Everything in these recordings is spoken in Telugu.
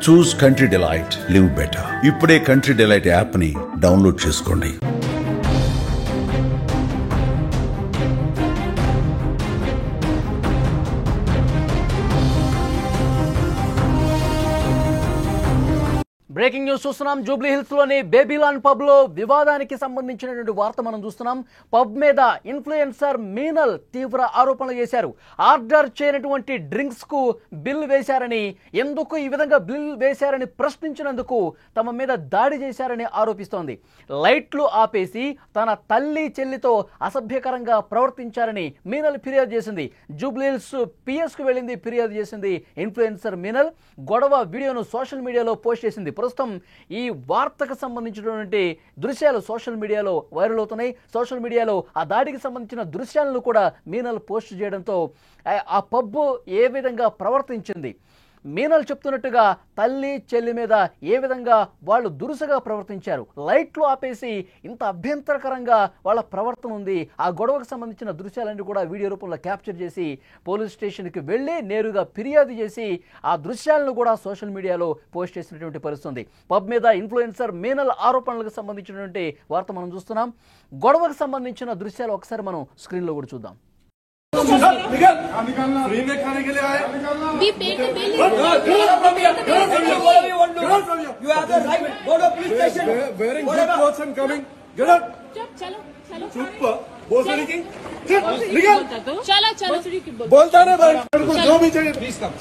చూస్ కంట్రీ డిలైట్, లివ్ బెటర్. ఇప్పుడే కంట్రీ డిలైట్ యాప్ ని డౌన్లోడ్ చేసుకోండి. బ్రేకింగ్ న్యూస్ చూస్తున్నాం. జూబ్లీ హిల్స్ లోని బేబీలాన్ పబ్ లో వివాదానికి సంబంధించినటువంటి వార్త మనం చూస్తున్నాం. పబ్ మీద ఇన్ఫ్లుయెన్సర్ మీనల్ తీవ్ర ఆరోపణలు చేశారు. ఆర్డర్ చేయనటువంటి డ్రింక్స్ కు బిల్ వేశారని, ఎందుకు ఈ విధంగా బిల్ వేశారని ప్రశ్నించినందుకు తమ మీద దాడి చేశారని ఆరోపిస్తోంది. లైట్లు ఆపేసి తన తల్లి చెల్లితో అసభ్యకరంగా ప్రవర్తించారని మీనల్ ఫిర్యాదు చేసింది. జూబ్లీ హిల్స్ పిఎస్ కు వెళ్ళింది, ఫిర్యాదు చేసింది ఇన్ఫ్లుయెన్సర్ మీనల్. గొడవ వీడియోను సోషల్ మీడియాలో పోస్ట్ చేసింది. ప్రస్తుతం ఈ వార్తకు సంబంధించినటువంటి దృశ్యాలు సోషల్ మీడియాలో వైరల్ అవుతున్నాయి. సోషల్ మీడియాలో ఆ దాడికి సంబంధించిన దృశ్యాలను కూడా మీనల్ పోస్ట్ చేయడంతో ఆ పబ్ ఏ విధంగా ప్రవర్తించింది, మీనల్ చెప్తున్నట్టుగా తల్లి చెల్లి మీద ఏ విధంగా వాళ్ళు దురుసుగా ప్రవర్తించారు, లైట్లు ఆపేసి ఇంత అభ్యంతరకరంగా వాళ్ళ ప్రవర్తన ఉంది, ఆ గొడవకు సంబంధించిన దృశ్యాలన్నీ కూడా వీడియో రూపంలో క్యాప్చర్ చేసి పోలీస్ స్టేషన్కి వెళ్ళి నేరుగా ఫిర్యాదు చేసి ఆ దృశ్యాలను కూడా సోషల్ మీడియాలో పోస్ట్ చేసినటువంటి పరిస్థితుంది. పబ్ మీద ఇన్ఫ్లుయెన్సర్ మీనల్ ఆరోపణలకు సంబంధించినటువంటి వార్త మనం చూస్తున్నాం. గొడవకు సంబంధించిన దృశ్యాలు ఒకసారి మనం స్క్రీన్లో కూడా చూద్దాం. फ्री में खाने के लिए आए We paid the bill. You have the right. Go to police station. Wearing good clothes and coming. Get up. चलो चलो चुप. भोसड़ी की. निकल. चला चलो बोलता ना भाई. जो भी चाहिए प्लीज कम.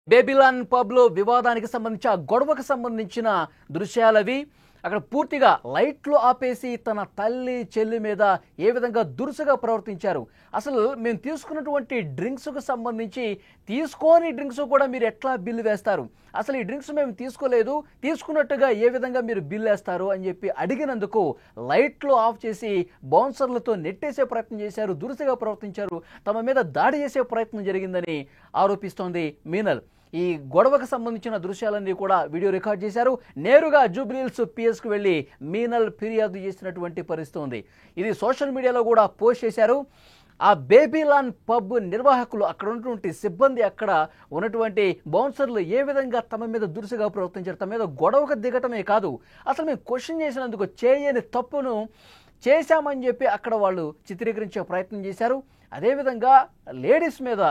బేబీలాన్ పబ్ లో వివాదానికి సంబంధించి ఆ గొడవకు సంబంధించిన దృశ్యాలవి. అక్కడ పూర్తిగా లైట్లు ఆపేసి తన తల్లి చెల్లి మీద ఏ విధంగా దురుసుగా ప్రవర్తించారు. అసలు మేము తీసుకున్నటువంటి డ్రింక్స్కు సంబంధించి తీసుకోని డ్రింక్స్ కూడా మీరు ఎట్లా బిల్లు వేస్తారు, అసలు ఈ డ్రింక్స్ మేము తీసుకోలేదు, తీసుకున్నట్టుగా ఏ విధంగా మీరు బిల్లు వేస్తారు అని చెప్పి అడిగినందుకు లైట్లు ఆఫ్ చేసి బౌన్సర్లతో నెట్టేసే ప్రయత్నం చేశారు, దురుసుగా ప్రవర్తించారు, తమ మీద దాడి చేసే ప్రయత్నం జరిగిందని ఆరోపిస్తోంది మీనల్. ఈ గొడవకు సంబంధించిన దృశ్యాలన్నీ కూడా వీడియో రికార్డ్ చేశారు. నేరుగా జూబ్లీ హిల్స్ పిఎస్కు వెళ్ళి మీనల్ ఫిర్యాదు చేసినటువంటి పరిస్థితి ఉంది. ఇది సోషల్ మీడియాలో కూడా పోస్ట్ చేశారు. ఆ బేబీలాన్ పబ్ నిర్వాహకులు, అక్కడ ఉన్నటువంటి సిబ్బంది, అక్కడ ఉన్నటువంటి బౌన్సర్లు ఏ విధంగా తమ మీద దురుసుగా ప్రవర్తించారు, తమ మీద గొడవకు దిగటమే కాదు, అసలు మేము క్వశ్చన్ చేసినందుకు చేయని తప్పును చేశామని చెప్పి అక్కడ వాళ్ళు చిత్రీకరించే ప్రయత్నం చేశారు. అదేవిధంగా లేడీస్ మీద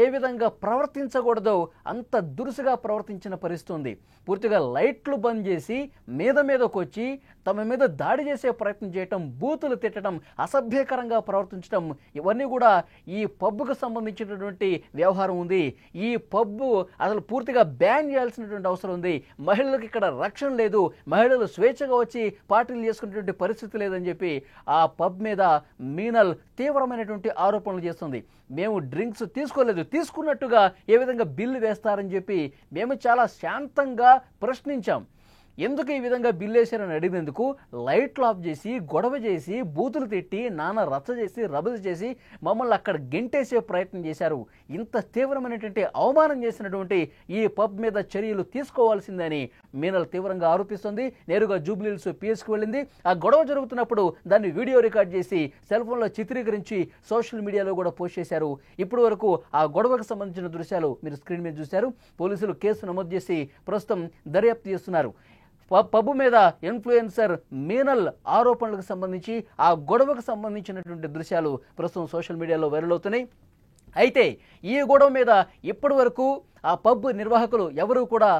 ఏ విధంగా ప్రవర్తించకూడదో అంత దురుసుగా ప్రవర్తించిన పరిస్థితి ఉంది. పూర్తిగా లైట్లు బంద్ చేసి మీదకు వచ్చి తమ మీద దాడి చేసే ప్రయత్నం చేయటం, బూతులు తిట్టడం, అసభ్యకరంగా ప్రవర్తించడం, ఇవన్నీ కూడా ఈ పబ్కు సంబంధించినటువంటి వ్యవహారం ఉంది. ఈ పబ్ అసలు పూర్తిగా బ్యాన్ చేయాల్సినటువంటి అవసరం ఉంది. మహిళలకు ఇక్కడ రక్షణ లేదు, మహిళలు స్వేచ్ఛగా వచ్చి పార్టీలు చేసుకునేటువంటి పరిస్థితి లేదని చెప్పి ఆ పబ్ మీద మీనల్ తీవ్రమైనటువంటి ఆరోపణలు చేస్తుంది. మేము డ్రింక్స్ తీసుకోలేదు, తీసుకున్నట్టుగా ఏ విధంగా బిల్లు వేస్తారని చెప్పి మేము చాలా శాంతంగా ప్రశ్నించాం. ఎందుకు ఈ విధంగా బిల్లు వేశారని అడిగినందుకు లైట్లు ఆఫ్ చేసి, గొడవ చేసి, బూతులు తిట్టి, నాన్న రచ్చ చేసి, రభస చేసి మమ్మల్ని అక్కడ గెంటేసే ప్రయత్నం చేశారు. ఇంత తీవ్రమైనటువంటి అవమానం చేసినటువంటి ఈ పబ్ మీద చర్యలు తీసుకోవాల్సిందని మీనల్ తీవ్రంగా ఆరోపిస్తుంది. నేరుగా జూబ్లీ హిల్స్ పిఎస్కి వెళ్ళింది. ఆ గొడవ జరుగుతున్నప్పుడు దాన్ని వీడియో రికార్డ్ చేసి సెల్ ఫోన్లో చిత్రీకరించి సోషల్ మీడియాలో కూడా పోస్ట్ చేశారు. ఇప్పటి వరకు ఆ గొడవకు సంబంధించిన దృశ్యాలు మీరు స్క్రీన్ మీద చూశారు. పోలీసులు కేసు నమోదు చేసి ప్రస్తుతం దర్యాప్తు చేస్తున్నారు. పబ్ మీద ఇన్ఫ్లుయెన్సర్ మీనల్ ఆరోపణలకు సంబంధించి ఆ గొడవకు సంబంధించినటువంటి దృశ్యాలు ప్రస్తుతం సోషల్ మీడియాలో వైరల్ అవుతున్నాయి. అయితే ఈ గొడవ మీద ఇప్పటి వరకు ఆ పబ్ నిర్వాహకులు ఎవరూ కూడా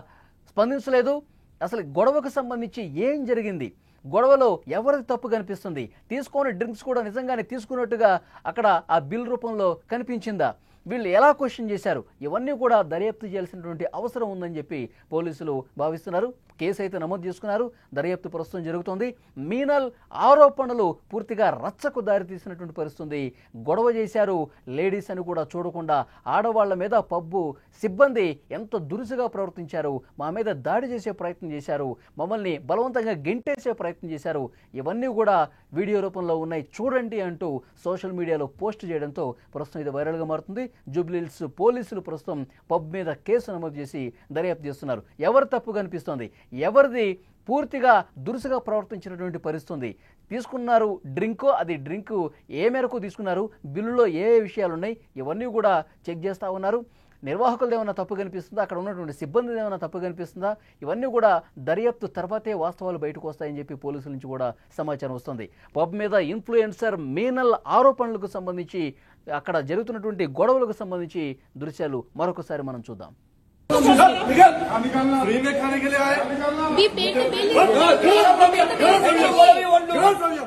స్పందించలేదు. అసలు గొడవకు సంబంధించి ఏం జరిగింది, గొడవలో ఎవరికి తప్పు కనిపిస్తుంది, తీసుకొని డ్రింక్స్ కూడా నిజంగానే తీసుకున్నట్టుగా అక్కడ ఆ బిల్ రూపంలో కనిపించిందా, వీళ్ళు ఎలా క్వశ్చన్ చేశారు, ఇవన్నీ కూడా దర్యాప్తు చేయాల్సినటువంటి అవసరం ఉందని చెప్పి పోలీసులు భావిస్తున్నారు. కేసు అయితే నమోదు చేసుకున్నారు. దర్యాప్తు ప్రస్తుతం జరుగుతోంది. మీనల్ ఆరోపణలు పూర్తిగా రచ్చకు దారితీసినటువంటి పరిస్థితుంది. గొడవ చేశారు లేడీస్ అని కూడా చూడకుండా ఆడవాళ్ల మీద పబ్బు సిబ్బంది ఎంత దురుసుగా ప్రవర్తించారు, మా మీద దాడి చేసే ప్రయత్నం చేశారు, మమ్మల్ని బలవంతంగా గెంటేసే ప్రయత్నం చేశారు, ఇవన్నీ కూడా వీడియో రూపంలో ఉన్నాయి చూడండి అంటూ సోషల్ మీడియాలో పోస్ట్ చేయడంతో ప్రస్తుతం ఇది వైరల్గా మారుతుంది. జూబ్లీ హిల్స్ పోలీసులు ప్రస్తుతం పబ్ మీద కేసు నమోదు చేసి దర్యాప్తు చేస్తున్నారు. ఎవరు తప్పు కనిపిస్తోంది, ఎవరిది పూర్తిగా దురుసుగా ప్రవర్తించినటువంటి పరిస్థితి. తీసుకున్నారు డ్రింకు, అది డ్రింకు ఏ మేరకు తీసుకున్నారు, బిల్లులో ఏ విషయాలు ఉన్నాయి, ఇవన్నీ కూడా చెక్ చేస్తూ ఉన్నారు. నిర్వాహకులది ఏమైనా తప్పు కనిపిస్తుందా, అక్కడ ఉన్నటువంటి సిబ్బంది ఏమైనా తప్పు కనిపిస్తుందా, ఇవన్నీ కూడా దర్యాప్తు తర్వాతే వాస్తవాలు బయటకు వస్తాయని చెప్పి పోలీసుల నుంచి కూడా సమాచారం వస్తుంది. పబ్ మీద ఇన్ఫ్లుయెన్సర్ మీనల్ ఆరోపణలకు సంబంధించి అక్కడ జరుగుతున్నటువంటి గొడవలకు సంబంధించి దృశ్యాలు మరొకసారి మనం చూద్దాం. फ्री में खाने के लिए आए We paid the bill.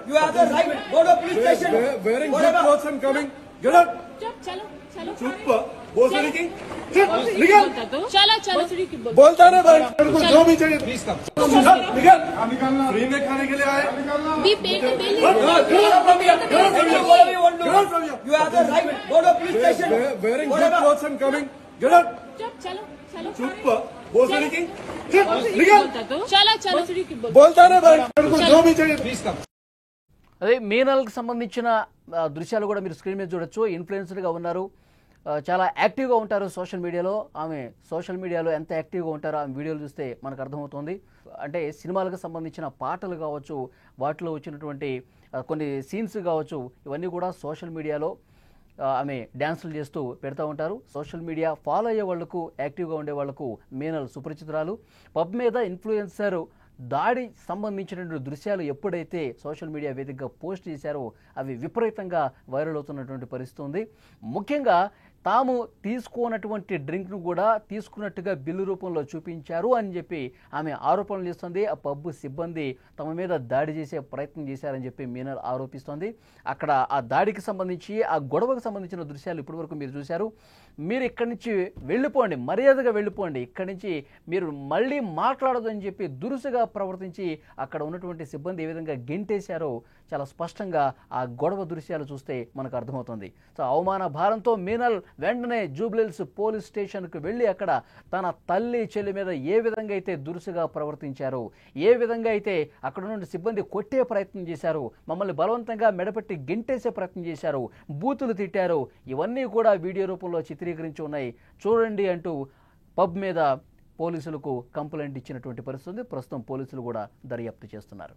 You have the right. Go to police station. Wearing good clothes and coming. Get out. चलो चलो चुप. बोल रही की? निकल. चलो चलो की बोल बोलता ना भाई. जो भी चाहिए. Please come. निकल. निकलना. फ्री में खाने के लिए आए. We paid the bill. You have the right. Go to police station. Wearing good clothes and coming. Get out. चलो चलो चुप. बोल रही की? निकल. चलो की बोल बोलता ना भाई. जो भी चाहिए. Please come. అదే మీనల్కి సంబంధించిన దృశ్యాలు కూడా మీరు స్క్రీన్ మీద చూడొచ్చు. ఇన్ఫ్లుయెన్సర్గా ఉన్నారు, చాలా యాక్టివ్గా ఉంటారు సోషల్ మీడియాలో. ఆమె సోషల్ మీడియాలో ఎంత యాక్టివ్గా ఉంటారో ఆమె వీడియోలు చూస్తే మనకు అర్థమవుతుంది. అంటే సినిమాలకు సంబంధించిన పాటలు కావచ్చు, వాటిలో వచ్చినటువంటి కొన్ని సీన్స్ కావచ్చు, ఇవన్నీ కూడా సోషల్ మీడియాలో ఆమె డ్యాన్సులు చేస్తూ పెడతా ఉంటారు. సోషల్ మీడియా ఫాలో అయ్యే వాళ్లకు, యాక్టివ్గా ఉండే వాళ్లకు మీనల్ సుపరిచితురాలు. పబ్ మీద ఇన్ఫ్లుయెన్సర్ దాడి సంబంధించినటువంటి దృశ్యాలు ఎప్పుడైతే సోషల్ మీడియా వేదికగా పోస్ట్ చేశారో అవి విపరీతంగా వైరల్ అవుతున్నటువంటి పరిస్థితి ఉంది. ముఖ్యంగా తాము తీసుకోనటువంటి డ్రింక్ను కూడా తీసుకున్నట్టుగా బిల్లు రూపంలో చూపించారు అని చెప్పి ఆమె ఆరోపణలు చేస్తుంది. ఆ పబ్బు సిబ్బంది తమ మీద దాడి చేసే ప్రయత్నం చేశారని చెప్పి మీనల్ ఆరోపిస్తోంది. అక్కడ ఆ దాడికి సంబంధించి, ఆ గొడవకు సంబంధించిన దృశ్యాలు ఇప్పటివరకు మీరు చూశారు. మీరు ఇక్కడి నుంచి వెళ్ళిపోండి, మర్యాదగా వెళ్ళిపోండి, ఇక్కడి నుంచి మీరు మళ్ళీ మాట్లాడదు అని చెప్పి దురుసుగా ప్రవర్తించి అక్కడ ఉన్నటువంటి సిబ్బంది ఏ విధంగా గెంటేశారో చాలా స్పష్టంగా ఆ గొడవ దృశ్యాలు చూస్తే మనకు అర్థమవుతుంది. సో అవమాన భారంతో మీనల్ వెంటనే జూబ్లీహిల్స్ పోలీస్ స్టేషన్కు వెళ్ళి అక్కడ తన తల్లి చెల్లి మీద ఏ విధంగా అయితే దురుసుగా ప్రవర్తించారో, ఏ విధంగా అయితే అక్కడ నుండి సిబ్బంది కొట్టే ప్రయత్నం చేశారు, మమ్మల్ని బలవంతంగా మెడపెట్టి గెంటేసే ప్రయత్నం చేశారు, బూతులు తిట్టారు, ఇవన్నీ కూడా వీడియో రూపంలో చిత్రీకరించి ఉన్నాయి, చూడండి అంటూ పబ్ మీద పోలీసులకు కంప్లైంట్ ఇచ్చినటువంటి పరిస్థితి. ప్రస్తుతం పోలీసులు కూడా దర్యాప్తు చేస్తున్నారు.